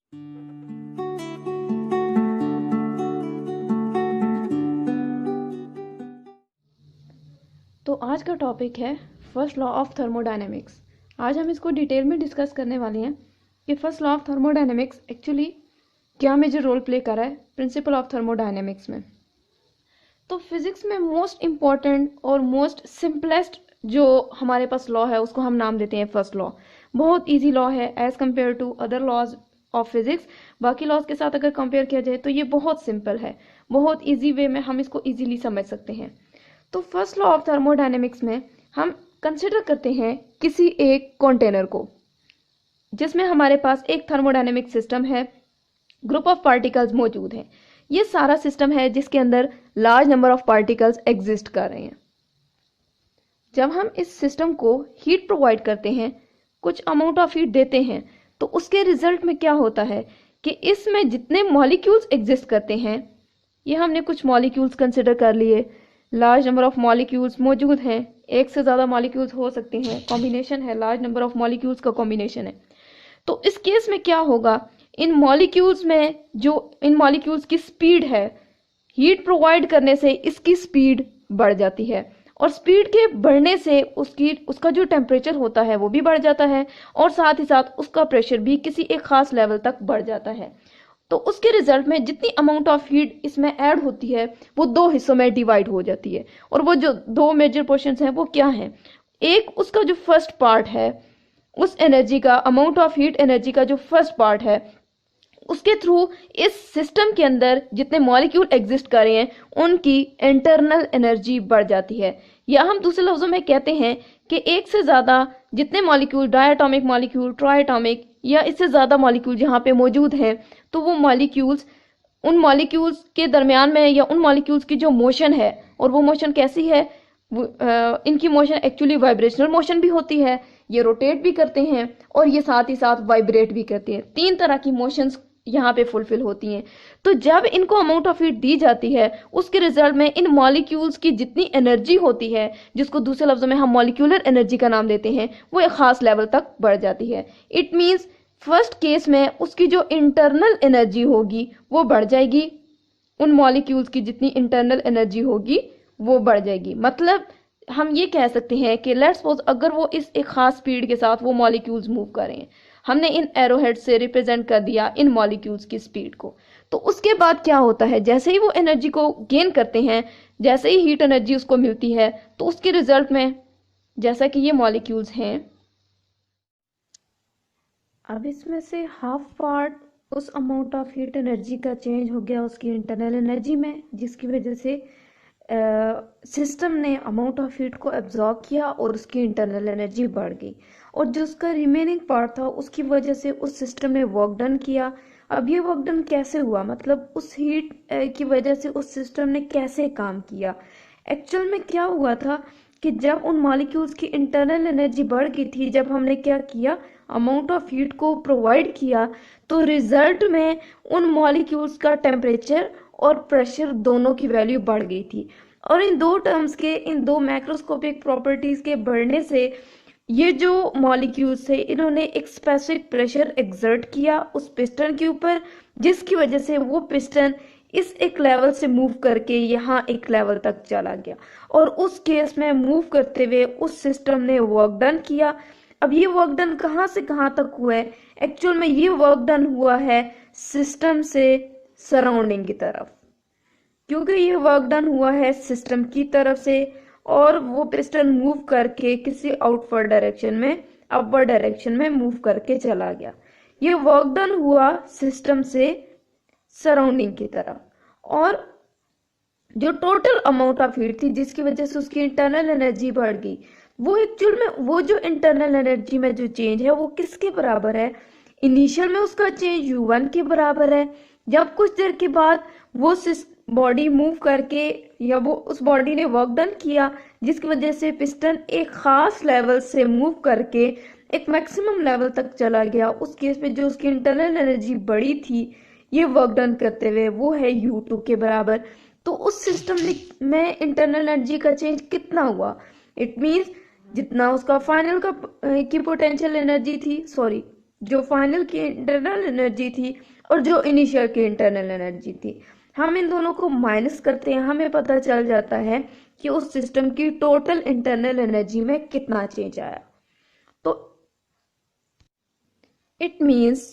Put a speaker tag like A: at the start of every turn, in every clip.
A: तो आज का टॉपिक है फर्स्ट लॉ ऑफ थर्मोडायनेमिक्स। आज हम इसको डिटेल में डिस्कस करने वाले हैं कि first law of thermodynamics actually क्या मेजर रोल प्ले कर रहा है प्रिंसिपल ऑफ थर्मोडायनेमिक्स में। तो फिजिक्स में मोस्ट इम्पॉर्टेंट और मोस्ट सिंपलेस्ट जो हमारे पास लॉ है उसको हम नाम देते हैं फर्स्ट लॉ। बहुत ईजी लॉ है as compare to other laws of physics. बाकी लॉज के साथ अगर कंपेयर किया जाए तो ये बहुत सिंपल है, बहुत ईजी वे में हम इसको ईजिली समझ सकते हैं। तो फर्स्ट लॉ ऑफ थर्मोडायनेमिक्स में हम कंसिडर करते हैं किसी एक कंटेनर को जिसमें हमारे पास एक थर्मोडायनेमिक सिस्टम है, ग्रुप ऑफ पार्टिकल्स मौजूद हैं। ये सारा सिस्टम है जिसके अंदर large number of particles exist कर रहे हैं। जब हम इस सिस्टम को हीट प्रोवाइड करते हैं, कुछ अमाउंट ऑफ हीट देते हैं, तो उसके रिजल्ट में क्या होता है कि इसमें जितने मॉलिक्यूल्स एग्जिस्ट करते हैं, ये हमने कुछ मॉलिक्यूल्स कंसिडर कर लिए, लार्ज नंबर ऑफ मॉलिक्यूल्स मौजूद हैं, एक से ज़्यादा मॉलिक्यूल्स हो सकते हैं, कॉम्बिनेशन है, लार्ज नंबर ऑफ मॉलिक्यूल्स का कॉम्बिनेशन है। तो इस केस में क्या होगा, इन मॉलिक्यूल्स में जो इन मॉलिक्यूल्स की स्पीड है, हीट प्रोवाइड करने से इसकी स्पीड बढ़ जाती है और स्पीड के बढ़ने से उसका जो टेम्परेचर होता है वो भी बढ़ जाता है और साथ ही साथ उसका प्रेशर भी किसी एक खास लेवल तक बढ़ जाता है। तो उसके रिजल्ट में जितनी अमाउंट ऑफ हीट इसमें ऐड होती है वो दो हिस्सों में डिवाइड हो जाती है। और वो जो दो मेजर पोर्शंस हैं वो क्या हैं, एक उसका जो फर्स्ट पार्ट है, उस एनर्जी का अमाउंट ऑफ हीट एनर्जी का जो फर्स्ट पार्ट है, उसके थ्रू इस सिस्टम के अंदर जितने मॉलिक्यूल एग्जिस्ट कर रहे हैं उनकी इंटरनल एनर्जी बढ़ जाती है। या हम दूसरे लफ्जों में कहते हैं कि एक से ज़्यादा जितने मॉलिक्यूल, डायटॉमिक मॉलिक्यूल, ट्राइटॉमिक या इससे ज़्यादा मॉलिक्यूल जहाँ पे मौजूद हैं, तो वो मॉलिक्यूल्स उन मॉलिक्यूल्स के दरमियान में या उन मॉलिक्यूल्स की जो मोशन है, और वो मोशन कैसी है, इनकी मोशन एक्चुअली वाइब्रेशनल मोशन भी होती है, ये रोटेट भी करते हैं और ये साथ ही साथ वाइब्रेट भी करते हैं। तीन तरह की मोशंस यहाँ पे फुलफिल होती हैं। तो जब इनको अमाउंट ऑफ हीट दी जाती है, उसके रिजल्ट में इन मॉलिक्यूल्स की जितनी एनर्जी होती है, जिसको दूसरे लफ्जों में हम मॉलिक्यूलर एनर्जी का नाम देते हैं, वो एक खास लेवल तक बढ़ जाती है। इट मीन्स फर्स्ट केस में उसकी जो इंटरनल एनर्जी होगी वो बढ़ जाएगी, उन मॉलिक्यूल्स की जितनी इंटरनल एनर्जी होगी वो बढ़ जाएगी। मतलब हम ये कह सकते हैं कि लेट्स सपोज अगर वो इस एक खास स्पीड के साथ वो मॉलिक्यूल्स मूव कर रहे हैं, हमने इन एरोहेड से रिप्रेजेंट कर दिया इन मॉलिक्यूल्स की स्पीड को, तो उसके बाद क्या होता है, जैसे ही वो एनर्जी को गेन करते हैं, जैसे ही हीट एनर्जी उसको मिलती है, तो उसके रिजल्ट में जैसा कि ये मॉलिक्यूल्स हैं, अब इसमें से हाफ पार्ट उस अमाउंट ऑफ हीट एनर्जी का चेंज हो गया उसकी इंटरनल एनर्जी में, जिसकी वजह से सिस्टम ने अमाउंट ऑफ हीट को एब्जॉर्ब किया और उसकी इंटरनल एनर्जी बढ़ गई। और जो उसका रिमेनिंग पार्ट था उसकी वजह से उस सिस्टम ने वर्क डन किया। अब ये वर्क डन कैसे हुआ, मतलब उस हीट की वजह से उस सिस्टम ने कैसे काम किया। एक्चुअल में क्या हुआ था कि जब उन मॉलिक्यूल्स की इंटरनल एनर्जी बढ़ गई थी, जब हमने क्या किया, अमाउंट ऑफ हीट को प्रोवाइड किया, तो रिजल्ट में उन मॉलिक्यूल्स का टेम्परेचर और प्रेशर दोनों की वैल्यू बढ़ गई थी। और इन दो टर्म्स के, इन दो मैक्रोस्कोपिक प्रॉपर्टीज के बढ़ने से ये जो मॉलिक्यूल्स थे इन्होंने एक स्पेसिफिक प्रेशर एक्सर्ट किया उस पिस्टन के ऊपर, जिसकी वजह से वो पिस्टन इस एक लेवल से मूव करके यहाँ एक लेवल तक चला गया। और उस केस में मूव करते हुए उस सिस्टम ने वर्क डन किया। अब ये वर्क डन कहाँ से कहाँ तक हुआ है, एक्चुअल में ये वर्क डन हुआ है सिस्टम से सराउंडिंग की तरफ, क्योंकि ये वर्क डन हुआ है सिस्टम की तरफ से और वो पिस्टन मूव करके किसी आउटवर्ड डायरेक्शन में, अपवर्ड डायरेक्शन में मूव करके चला गया। ये वर्क डन हुआ सिस्टम से सराउंडिंग की तरफ। और जो टोटल अमाउंट ऑफ हीट थी जिसकी वजह से उसकी इंटरनल एनर्जी बढ़ गई, वो एक्चुअल में वो जो इंटरनल एनर्जी में जो चेंज है वो किसके बराबर है, इनिशियल में उसका चेंज U1 के बराबर है। जब कुछ देर के बाद वो बॉडी मूव करके या वो उस बॉडी ने वर्क डन किया जिसकी वजह से पिस्टन एक खास लेवल से मूव करके एक मैक्सिमम लेवल तक चला गया, उस केस में जो उसकी इंटरनल एनर्जी बढ़ी थी ये वर्क डन करते हुए वो है U2 के बराबर। तो उस सिस्टम में इंटरनल एनर्जी का चेंज कितना हुआ, इट मींस जितना उसका फाइनल का की पोटेंशियल एनर्जी थी, सॉरी जो फाइनल की इंटरनल एनर्जी थी और जो इनिशियल की इंटरनल एनर्जी थी, हम इन दोनों को माइनस करते हैं, हमें पता चल जाता है कि उस सिस्टम की टोटल इंटरनल एनर्जी में कितना चेंज आया। तो इट मीन्स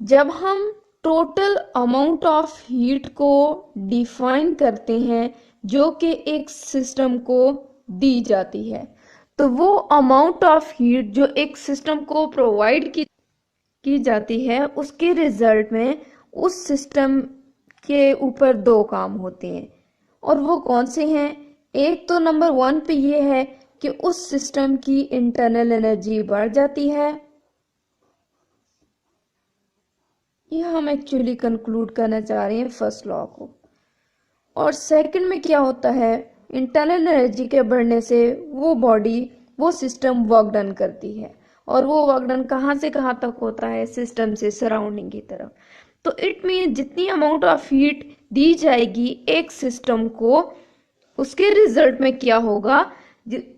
A: जब हम टोटल अमाउंट ऑफ हीट को डिफाइन करते हैं जो कि एक सिस्टम को दी जाती है, तो वो अमाउंट ऑफ हीट जो एक सिस्टम को प्रोवाइड की जाती है, उसके रिजल्ट में उस सिस्टम के ऊपर दो काम होते हैं। और वो कौन से हैं? एक तो नंबर 1 पे ये है कि उस सिस्टम की इंटरनल एनर्जी बढ़ जाती है। ये हम एक्चुअली कंक्लूड करना चाह रहे हैं फर्स्ट लॉ को। और सेकंड में क्या होता है, इंटरनल एनर्जी के बढ़ने से वो बॉडी, वो सिस्टम वर्क डन करती है। और वो वर्क डन कहाँ से कहाँ तक होता है? सिस्टम से सराउंडिंग की तरफ। तो इट मीन जितनी अमाउंट ऑफ हीट दी जाएगी एक सिस्टम को, उसके रिजल्ट में क्या होगा,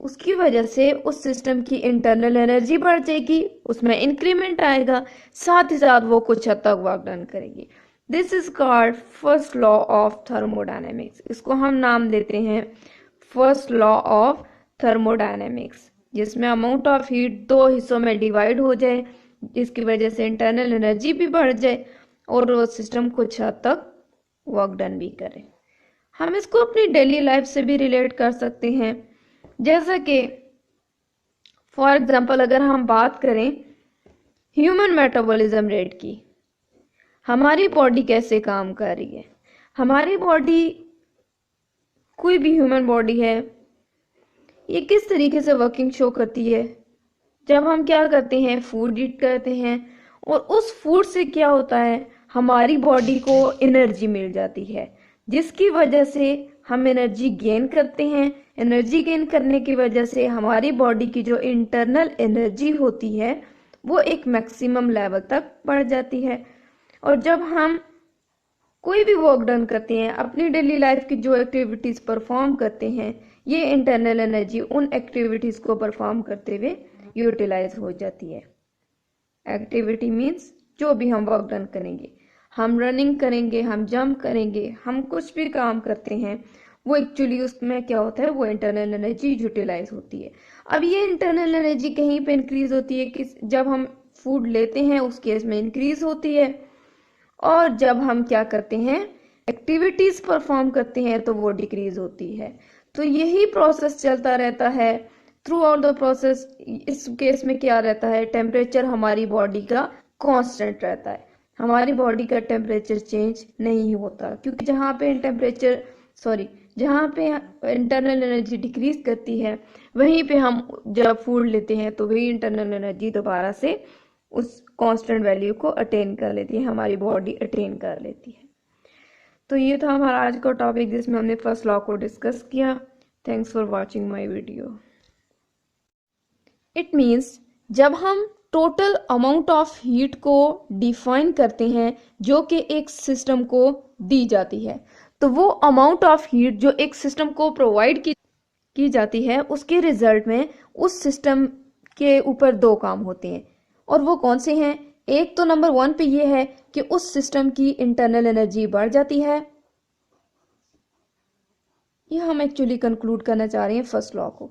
A: उसकी वजह से उस सिस्टम की इंटरनल एनर्जी बढ़ जाएगी, उसमें इंक्रीमेंट आएगा, साथ ही साथ वो कुछ हद तक वर्क डन करेगी। This is called first law of thermodynamics. इसको हम नाम देते हैं फर्स्ट लॉ ऑफ थर्मोडायनेमिक्स, जिसमें अमाउंट ऑफ हीट दो हिस्सों में डिवाइड हो जाए, जिसकी वजह से इंटरनल एनर्जी भी बढ़ जाए और वो सिस्टम कुछ हद तक वर्क डन भी करे। हम इसको अपनी डेली लाइफ से भी रिलेट कर सकते हैं, जैसा कि फॉर एग्जांपल अगर हम बात करें ह्यूमन मेटाबॉलिज्म रेट की, हमारी बॉडी कैसे काम कर रही है। हमारी बॉडी, कोई भी ह्यूमन बॉडी है, ये किस तरीके से वर्किंग शो करती है। जब हम क्या करते हैं, फूड ईट करते हैं, और उस फूड से क्या होता है, हमारी बॉडी को एनर्जी मिल जाती है, जिसकी वजह से हम एनर्जी गेन करते हैं। एनर्जी गेन करने की वजह से हमारी बॉडी की जो इंटरनल एनर्जी होती है वो एक मैक्सिमम लेवल तक बढ़ जाती है। और जब हम कोई भी वर्क डन करते हैं, अपनी डेली लाइफ की जो एक्टिविटीज परफॉर्म करते हैं, ये इंटरनल एनर्जी उन एक्टिविटीज को परफॉर्म करते हुए यूटिलाइज हो जाती है। एक्टिविटी मीन्स जो भी हम वर्क डन करेंगे, हम रनिंग करेंगे, हम जंप करेंगे, हम कुछ भी काम करते हैं, वो एक्चुअली उसमें क्या होता है, वो इंटरनल एनर्जी यूटिलाइज होती है। अब ये इंटरनल एनर्जी कहीं पे इंक्रीज होती है कि जब हम फूड लेते हैं उस केस में इंक्रीज होती है, और जब हम क्या करते हैं, एक्टिविटीज परफॉर्म करते हैं, तो वो डिक्रीज होती है। तो यही प्रोसेस चलता रहता है थ्रू आउट द प्रोसेस। इस केस में क्या रहता है, टेम्परेचर हमारी बॉडी का कांस्टेंट रहता है, हमारी बॉडी का टेम्परेचर चेंज नहीं होता, क्योंकि जहाँ पे इंटरनल एनर्जी डिक्रीज करती है, वहीं पे हम जब फूड लेते हैं तो वही इंटरनल एनर्जी दोबारा से उस कांस्टेंट वैल्यू को अटेन कर लेती है, हमारी बॉडी अटेन कर लेती है। तो ये था हमारा आज का टॉपिक, जिसमें हमने फर्स्ट लॉ को डिस्कस किया। Thanks for watching my video. It means जब हम टोटल अमाउंट ऑफ हीट को डिफाइन करते हैं जो कि एक सिस्टम को दी जाती है, तो वो अमाउंट ऑफ हीट जो एक सिस्टम को प्रोवाइड की जाती है, उसके रिजल्ट में उस सिस्टम के ऊपर दो काम होते हैं। और वो कौन से हैं? एक तो नंबर 1 पे ये है कि उस सिस्टम की इंटरनल एनर्जी बढ़ जाती है। ये हम एक्चुअली कंक्लूड करना चाह रहे हैं फर्स्ट लॉ को।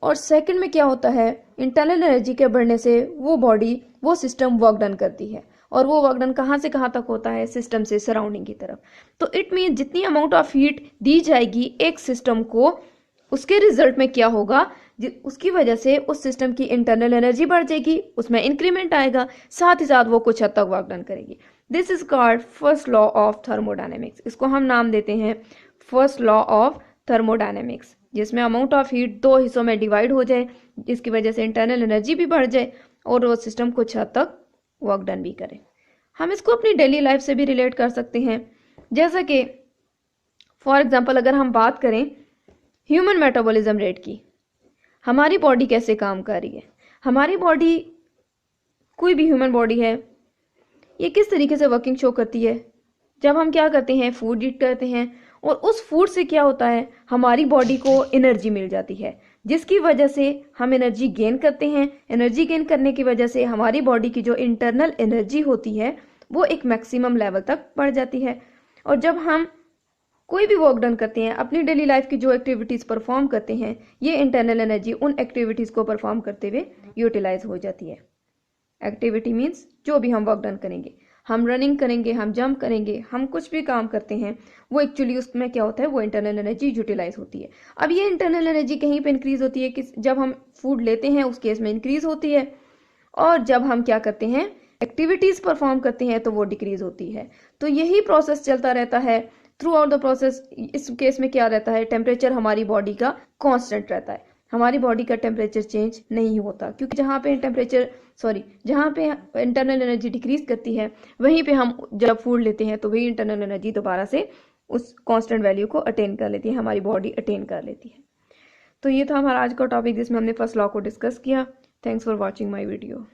A: और सेकंड में क्या होता है, इंटरनल एनर्जी के बढ़ने से वो बॉडी, वो सिस्टम वर्क डन करती है। और वो वर्क डन कहाँ से कहाँ तक होता है, सिस्टम से सराउंडिंग की तरफ। तो इट मीन जितनी अमाउंट ऑफ हीट दी जाएगी एक सिस्टम को, उसके रिजल्ट में क्या होगा, उसकी वजह से उस सिस्टम की इंटरनल एनर्जी बढ़ जाएगी, उसमें इंक्रीमेंट आएगा, साथ ही साथ वो कुछ हद तक वर्क डन करेगी। This is called first law of thermodynamics. इसको हम नाम देते हैं फर्स्ट लॉ ऑफ थर्मोडायनेमिक्स, जिसमें अमाउंट ऑफ हीट दो हिस्सों में डिवाइड हो जाए, जिसकी वजह से इंटरनल एनर्जी भी बढ़ जाए और वो सिस्टम कुछ हद तक वर्क डन भी करे। हम इसको अपनी डेली लाइफ से भी रिलेट कर सकते हैं, जैसा कि फॉर एग्जांपल अगर हम बात करें ह्यूमन मेटाबॉलिज्म रेट की, हमारी बॉडी कैसे काम कर रही है। हमारी बॉडी, कोई भी ह्यूमन बॉडी है, ये किस तरीके से वर्किंग शो करती है। जब हम क्या करते हैं, फूड ईट करते हैं, और उस फूड से क्या होता है, हमारी बॉडी को एनर्जी मिल जाती है, जिसकी वजह से हम एनर्जी गेन करते हैं। एनर्जी गेन करने की वजह से हमारी बॉडी की जो इंटरनल एनर्जी होती है वो एक मैक्सिमम लेवल तक बढ़ जाती है। और जब हम कोई भी वर्क डन करते हैं, अपनी डेली लाइफ की जो एक्टिविटीज़ परफॉर्म करते हैं, ये इंटरनल एनर्जी उन एक्टिविटीज़ को परफॉर्म करते हुए यूटिलाइज हो जाती है। एक्टिविटी मीन्स जो भी हम वर्क डन करेंगे, हम रनिंग करेंगे, हम जंप करेंगे, हम कुछ भी काम करते हैं, वो एक्चुअली उसमें क्या होता है, वो इंटरनल एनर्जी यूटिलाइज होती है। अब ये इंटरनल एनर्जी कहीं पे इंक्रीज होती है कि जब हम फूड लेते हैं उस केस में इंक्रीज होती है, और जब हम क्या करते हैं, एक्टिविटीज़ परफॉर्म करते हैं, तो वो डिक्रीज होती है। तो यही प्रोसेस चलता रहता है थ्रू आउट द प्रोसेस। इस केस में क्या रहता है, टेम्परेचर हमारी बॉडी का कांस्टेंट रहता है, हमारी बॉडी का टेम्परेचर चेंज नहीं होता, क्योंकि जहाँ पे इंटरनल एनर्जी डिक्रीज करती है, वहीं पे हम जब फूड लेते हैं तो वही इंटरनल एनर्जी दोबारा से उस कांस्टेंट वैल्यू को अटेन कर लेती है, हमारी बॉडी अटेन कर लेती है। तो ये था हमारा आज का टॉपिक जिसमें हमने फर्स्ट लॉ को डिस्कस किया। Thanks for watching my video.